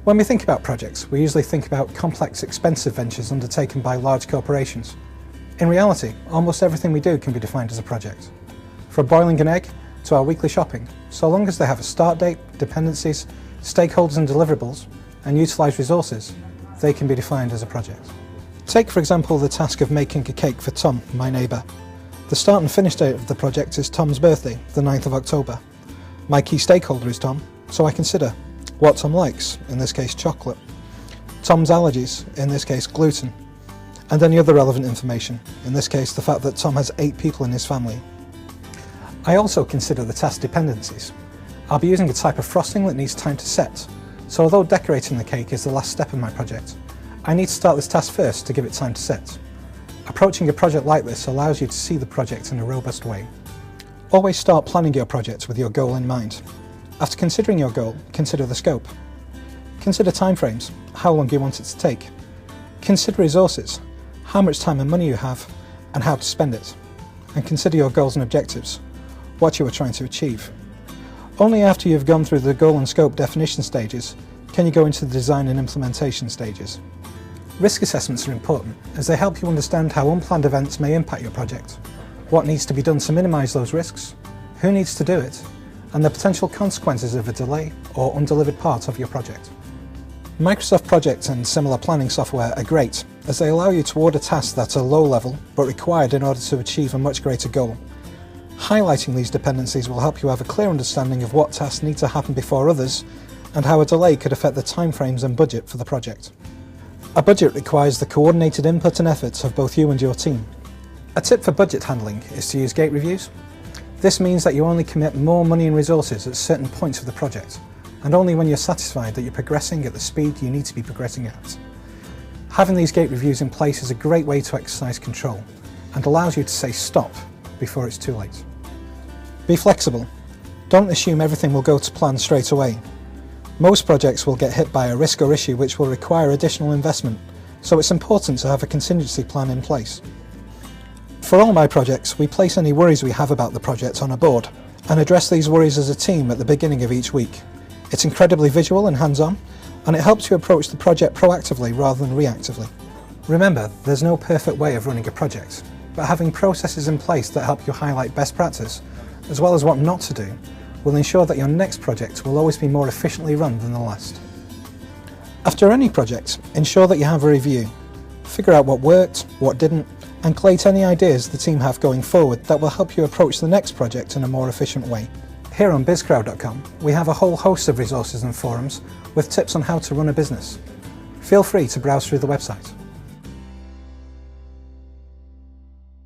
When we think about projects, we usually think about complex, expensive ventures undertaken by large corporations. In reality, almost everything we do can be defined as a project. From boiling an egg to our weekly shopping, so long as they have a start date, dependencies, stakeholders and deliverables, and utilise resources, they can be defined as a project. Take, for example, the task of making a cake for Tom, my neighbour. The start and finish date of the project is Tom's birthday, the 9th of October. My key stakeholder is Tom, so I consider what Tom likes, in this case chocolate, Tom's allergies, in this case gluten, and any other relevant information, in this case the fact that Tom has 8 people in his family. I also consider the task dependencies. I'll be using a type of frosting that needs time to set, so although decorating the cake is the last step in my project, I need to start this task first to give it time to set. Approaching a project like this allows you to see the project in a robust way. Always start planning your project with your goal in mind. After considering your goal, consider the scope. Consider timeframes, how long you want it to take. Consider resources, how much time and money you have, and how to spend it. And consider your goals and objectives, what you are trying to achieve. Only after you've gone through the goal and scope definition stages can you go into the design and implementation stages. Risk assessments are important as they help you understand how unplanned events may impact your project, what needs to be done to minimise those risks, who needs to do it, and the potential consequences of a delay or undelivered part of your project. Microsoft Project and similar planning software are great as they allow you to order tasks that are low level but required in order to achieve a much greater goal. Highlighting these dependencies will help you have a clear understanding of what tasks need to happen before others and how a delay could affect the timeframes and budget for the project. A budget requires the coordinated input and efforts of both you and your team. A tip for budget handling is to use gate reviews. This means that you only commit more money and resources at certain points of the project, and only when you're satisfied that you're progressing at the speed you need to be progressing at. Having these gate reviews in place is a great way to exercise control, and allows you to say stop before it's too late. Be flexible. Don't assume everything will go to plan straight away. Most projects will get hit by a risk or issue which will require additional investment, so it's important to have a contingency plan in place. For all my projects, we place any worries we have about the project on a board and address these worries as a team at the beginning of each week. It's incredibly visual and hands-on, and it helps you approach the project proactively rather than reactively. Remember, there's no perfect way of running a project, but having processes in place that help you highlight best practice, as well as what not to do, will ensure that your next project will always be more efficiently run than the last. After any project, ensure that you have a review. Figure out what worked, what didn't, and collate any ideas the team have going forward that will help you approach the next project in a more efficient way. Here on BizCrowd.com, we have a whole host of resources and forums with tips on how to run a business. Feel free to browse through the website.